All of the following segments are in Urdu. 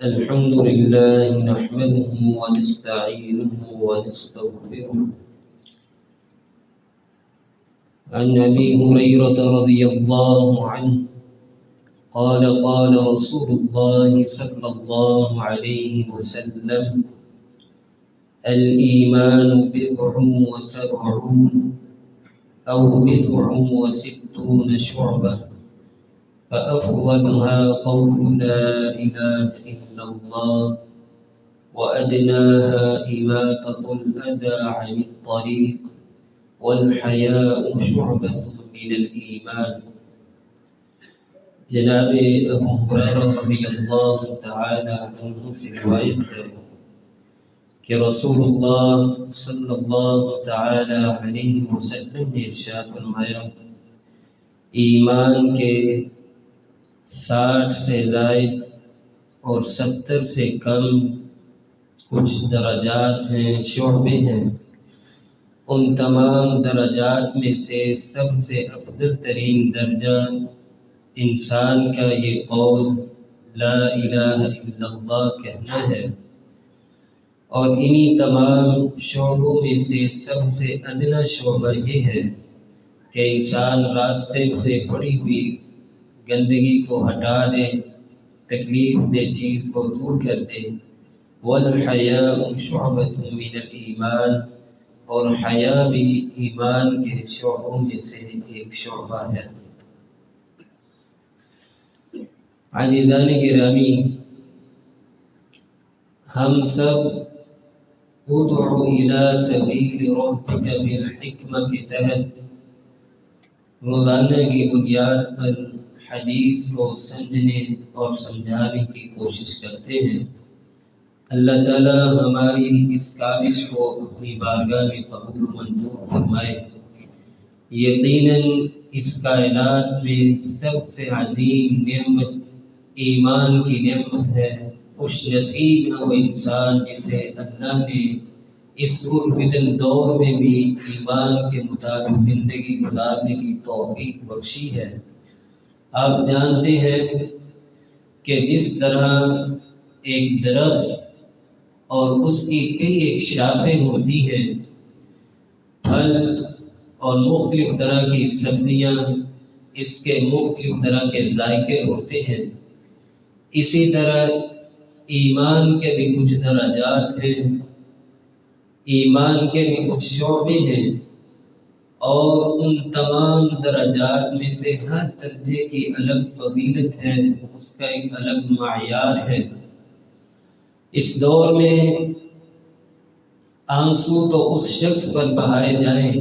الحمد لله نحمده ونستعينه ونستغفره. عن أبي هريرة رضي الله عنه قال قال رسول الله صلى الله عليه وسلم: الإيمان بضع وسبعون أو بضع وستون شعبة، فأفضلها قول لا إله إلا الله، وأدناها إماطة الأذى عن الطريق، والحياء شعبة من الإيمان. جناب ابو ہریرہ رضی اللہ تعالی عنہ سے روایت ہے کہ رسول اللہ صلی اللہ تعالی علیہ وسلم نے ارشاد فرمایا: ایمان کے 60 سے زائد اور 70 سے کم کچھ درجات ہیں، شعبے ہیں. ان تمام درجات میں سے سب سے افضل ترین درجہ انسان کا یہ قول لا الہ الا اللہ کہنا ہے، اور انہی تمام شعبوں میں سے سب سے ادنا شعبہ یہ ہے کہ انسان راستے سے پڑی ہوئی گندگی کو ہٹا دے، تکلیف دہ چیز کو دور کر دے. والحیاء شعبۃ من الایمان، اور حیا بھی ایمان کے شعبوں میں سے ایک شعبہ ہے. عزیزان گرامی، ہم سب ادع الی سبیل ربک بالحکمہ کے تحت روزانہ کی بنیاد پر حدیث کو سمجھنے اور سمجھانے کی کوشش کرتے ہیں. اللہ تعالی ہماری اس کاوش کو اپنی بارگاہ میں قبول و منظور فرمائے. یقیناً اس کائنات میں سب سے عظیم نعمت ایمان کی نعمت ہے. خوش نصیب ہے وہ انسان جسے اللہ نے اس فتن دور میں بھی ایمان کے مطابق زندگی گزارنے کی توفیق بخشی ہے. آپ جانتے ہیں کہ جس طرح ایک درخت اور اس کی کئی ایک شاخیں ہوتی ہیں، پھل اور مختلف طرح کی سبزیاں، اس کے مختلف طرح کے ذائقے ہوتے ہیں، اسی طرح ایمان کے بھی کچھ درجات ہیں، ایمان کے بھی کچھ شعبے ہیں، اور ان تمام درجات میں سے ہر درجے کی الگ فضیلت ہے، اس کا ایک الگ معیار ہے. اس دور میں آنسو تو اس شخص پر بہائے جائیں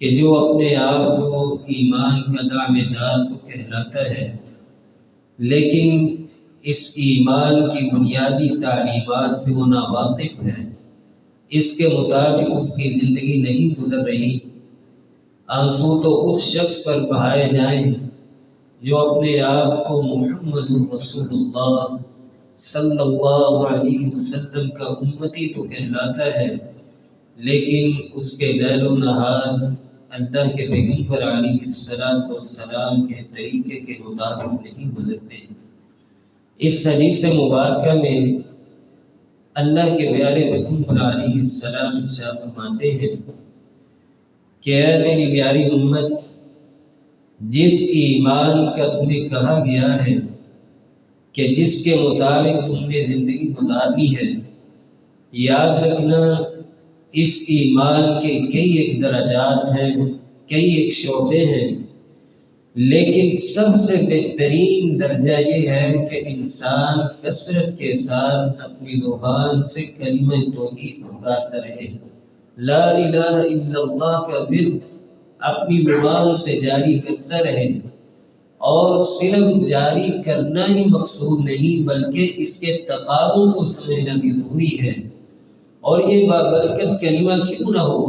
کہ جو اپنے آپ کو ایمان کا دعویدار تو کہلاتا ہے، لیکن اس ایمان کی بنیادی تعلیمات سے وہ ناواقف ہے، اس کے مطابق اس کی زندگی نہیں گزر رہی. آنسو تو اس شخص پر بہائے جائیں جو اپنے آپ کو محمد رسول اللہ صلی اللہ علیہ وسلم کا امتی تو کہلاتا ہے، لیکن اس کے لیل و نہار اللہ کے پیغمبر علیہ السلام کے طریقے کے مطابق نہیں گزرتے. اس حدیث مبارکہ میں اللہ کے پیارے پیغمبر علیہ السلام ارشاد فرماتے ہیں کہ اے میری پیاری امت، جس ایمان کا تمہیں کہا گیا ہے کہ جس کے مطابق تم نے زندگی گزارنی ہے، یاد رکھنا اس ایمان کے کئی ایک درجات ہیں، کئی ایک شعبے ہیں، لیکن سب سے بہترین درجہ یہ ہے کہ انسان کثرت کے ساتھ اپنی زبان سے کلمہ توحید پکارتا رہے. لا الہ الا اللہ کا ورد اپنی زبان سے جاری کرتا رہے، اور صرف جاری کرنا ہی مقصود نہیں بلکہ اس کے تقاضوں کو سمجھنا بھی ضروری ہے. اور یہ بابرکت کلمہ کیوں نہ ہو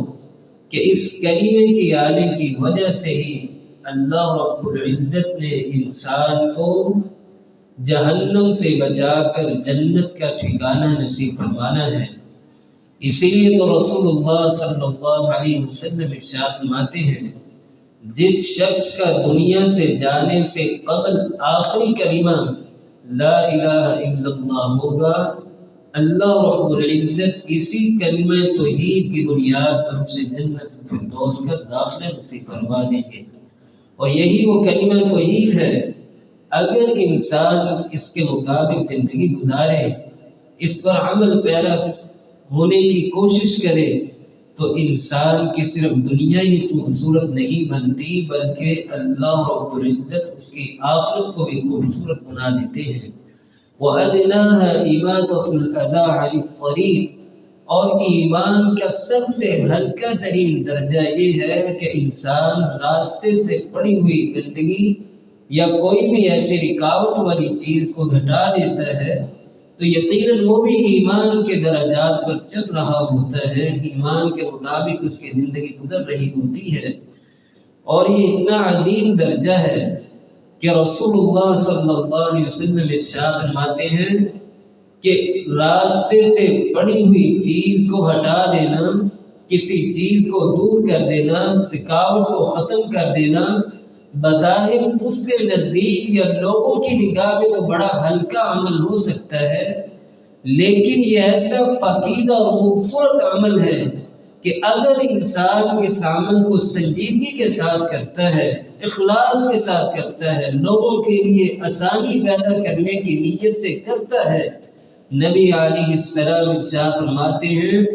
کہ اس کلمے کی آنے کی وجہ سے ہی اللہ رب العزت نے انسان کو جہنم سے بچا کر جنت کا ٹھکانہ نصیب فرمانا ہے. اسی لیے تو رسول اللہ صلی اللہ علیہ وسلم ارشاد فرماتے ہیں جس شخص کا دنیا سے جانے سے قبل آخری کلمہ لا الہ الا اللہ ہوگا، اللہ رب العزت اسی کلمہ توحید کی بنیاد پر اسے جنت الفردوس کا داخلہ نصیب فرما دیں گے۔ اور یہی وہ کلمہ توحید ہے، اگر انسان اس کے مطابق زندگی گزارے، اس پر عمل پیرا ہونے کی کوشش کرے، تو انسان کی صرف دنیا ہی خوبصورت نہیں بنتی بلکہ اللہ رب العزت اس کی آخرت کو بھی خوبصورت بنا دیتے ہیں۔ وَأَدْنَاهَا إِمَاطَةُ الْأَذَىٰ عَنِ الطَّرِيقِ، اور ایمان کا سب سے ہلکا ترین درجہ یہ ہے کہ انسان راستے سے پڑی ہوئی گندگی یا کوئی بھی ایسی رکاوٹ والی چیز کو ہٹا دیتا ہے، تو یقیناً وہ بھی ایمان کے درجات پر چل رہا ہوتا ہے، ایمان کے مطابق اس کی زندگی گزر رہی ہوتی ہے۔ اور یہ اتنا عظیم درجہ ہے کہ رسول اللہ صلی اللہ علیہ وسلم ارشاد فرماتے ہیں کہ راستے سے پڑی ہوئی چیز کو ہٹا دینا، کسی چیز کو دور کر دینا، رکاوٹ کو ختم کر دینا، بظاہر اس کے نزدیک یا لوگوں کی نگاہ میں تو بڑا ہلکا عمل ہو سکتا ہے، لیکن یہ ایسا پاکیزہ اور خوبصورت عمل ہے کہ اگر انسان اس عمل کو سنجیدگی کے ساتھ کرتا ہے، اخلاص کے ساتھ کرتا ہے، لوگوں کے لیے آسانی پیدا کرنے کی نیت سے کرتا ہے، نبی علیہ السلام ارشاد فرماتے ہیں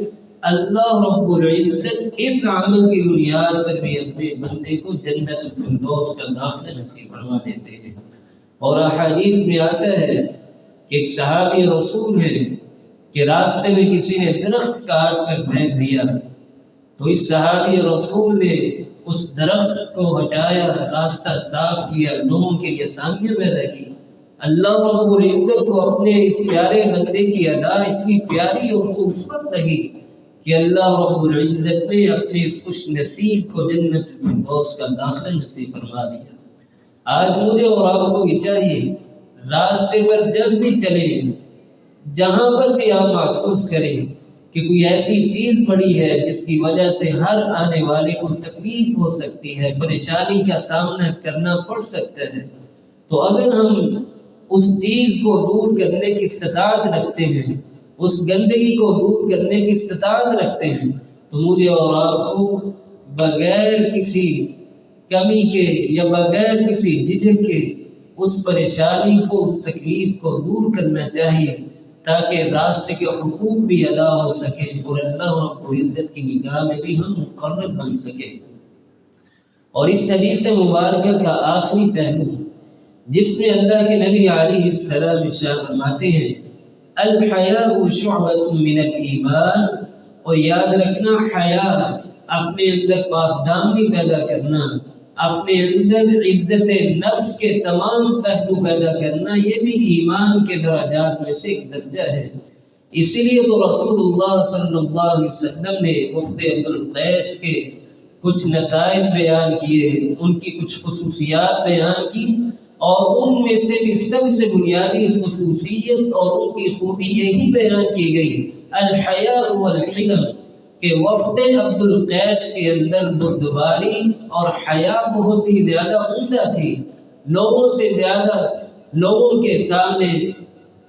اللہ رب العزت اس عمل کی بنیاد پر بھی اپنے بندے کو جنت الفردوس کا داخلہ نصیب فرما دیتے ہیں۔ اور احادیث میں آتا ہے کہ ایک صحابی رسول ہے کہ راستے میں کسی نے درخت کاٹ کر پھینک دیا، تو اس صحابی رسول نے اس درخت کو ہٹایا، راستہ صاف کیا، لوگوں کے لیے آسانیاں پیدا کی۔ اللہ رب العزت کو اپنے اس پیارے بندے کی ادا اتنی پیاری اور خوبصورت لگی کہ اللہ رب العزت نے اپنے اس خوش نصیب کو جنت الفردوس کا داخلہ نصیب فرما دیا۔ آج مجھے اور آپ کو یہ چاہیے، راستے پر جب بھی چلیں، جہاں پر بھی آپ محسوس کریں کہ کوئی ایسی چیز پڑی ہے جس کی وجہ سے ہر آنے والے کو تکلیف ہو سکتی ہے، پریشانی کا سامنا کرنا پڑ سکتا ہے، تو اگر ہم اس چیز کو دور کرنے کی استطاعت رکھتے ہیں، اس گندگی کو دور کرنے کی استطاعت رکھتے ہیں، تو مجھے اور آپ کو بغیر کسی کمی کے یا بغیر کسی جھجک کے اس پریشانی کو، اس تکلیف کو دور کرنا چاہیے، تاکہ راستے کے حقوق بھی ادا ہو سکے اور اللہ رب العزت کی نگاہ میں بھی ہم مقرب بن سکے۔ اور اس حدیث مبارکہ کا آخری پہلو جس میں اللہ کے نبی علیہ السلام ارشاد فرماتے ہیں الحیاء شعبۃ من الایمان، اور یاد رکھنا حیا، اپنے اندر پاکدامنی پیدا کرنا، اپنے اندر عزت نفس کے تمام پہلو پیدا کرنا، یہ بھی ایمان کے درجات میں سے ایک درجہ ہے۔ اسی لیے تو رسول اللہ صلی اللہ علیہ وسلم نے وفد عبدالقیس کے کچھ نتائج بیان کیے، ان کی کچھ خصوصیات بیان کی، اور ان میں سے بھی سب سے بنیادی خصوصیت اور ان کی خوبی یہی بیان کی گئی الحیاء والحلم، کہ وفد عبدالقیس کے اندر بردباری اور حیا بہت ہی زیادہ عمدہ تھی، لوگوں سے زیادہ لوگوں کے سامنے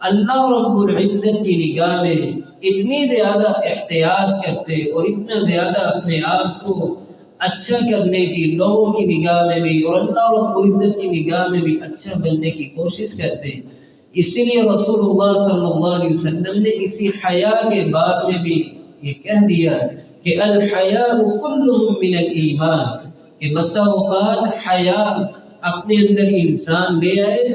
اللہ رب العزت کی نگاہ میں اتنی زیادہ احتیاط کرتے اور اتنا زیادہ اپنے آپ کو اچھا کرنے کی، لوگوں کی نگاہ میں بھی اور اللہ رب العزت کی نگاہ میں بھی اچھا بننے کی کوشش کرتے۔ اسی لیے رسول اللہ صلی اللہ علیہ وسلم نے اسی حیا کے باب میں بھی یہ کہہ دیا کہ الحیاء کلہ من الایمان، کہ بسا اوقات حیا اپنے اندر انسان لے آئے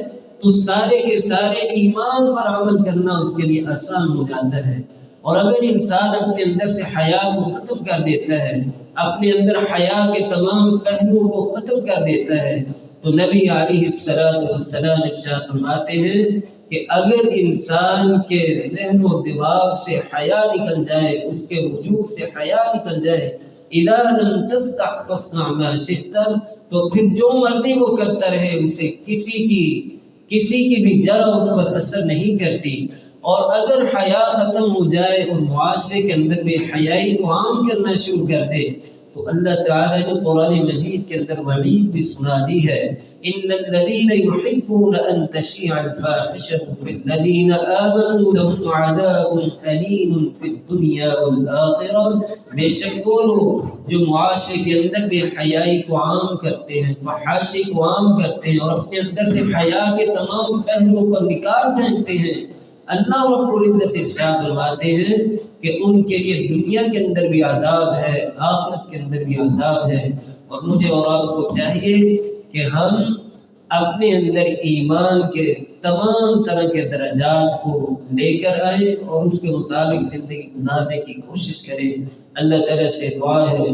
تو سارے کے سارے ایمان پر عمل کرنا اس کے لیے آسان ہو جاتا ہے، اور اگر انسان اپنے اندر سے حیا کو ختم کر دیتا ہے، اپنے اندر حیا کے تمام پہلوؤں کو ختم کر دیتا ہے، تو نبی علیہ السلام ارشاد فرماتے ہیں کہ اگر انسان کے ذہن و دماغ سے حیا نکل جائے، اس کے وجود سے حیا نکل جائے، اذا لم تستح فاصنع ما شئت، تو پھر جو مرضی وہ کرتا رہے، اسے کسی کی بھی ذرا اس پر اثر نہیں کرتی۔ اور اگر حیا ختم ہو جائے اور معاشرے کے اندر بھی حیائی کو عام کرنا شروع کر دے، تو اللہ تعالیٰ نے قرآن مجید کے اندر وعید بھی سنا دی ہے، ان الذین یحبون ان تشیع الفاحشۃ فی الذین آمنوا لهم عذاب الیم فی الدنیا والآخرہ، بے شک وہ لوگ جو معاشرے کے اندر بے حیائی کو عام کرتے ہیں، فحاشی کو عام کرتے ہیں اور اپنے اندر سے حیا کے تمام پہلوؤں کو نکال پھینکتے ہیں، اللہ رب العزت ارشاد فرماتے ہیں کہ ان کے لیے دنیا کے اندر بھی عذاب ہے، آخرت کے اندر بھی عذاب ہے۔ اور مجھے اور آپ کو چاہیے کہ ہم اپنے اندر ایمان کے تمام طرح کے درجات کو لے کر آئیں اور اس کے مطابق زندگی گزارنے کی کوشش کریں۔ اللہ تعالیٰ سے دعا ہے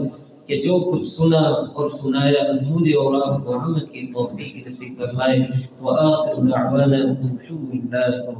کہ جو کچھ سنا اور سنایا مجھے اور آپ کو عمل کی توفیق نصیب فرمائے۔ وآخر دعوانا الحمد للہ۔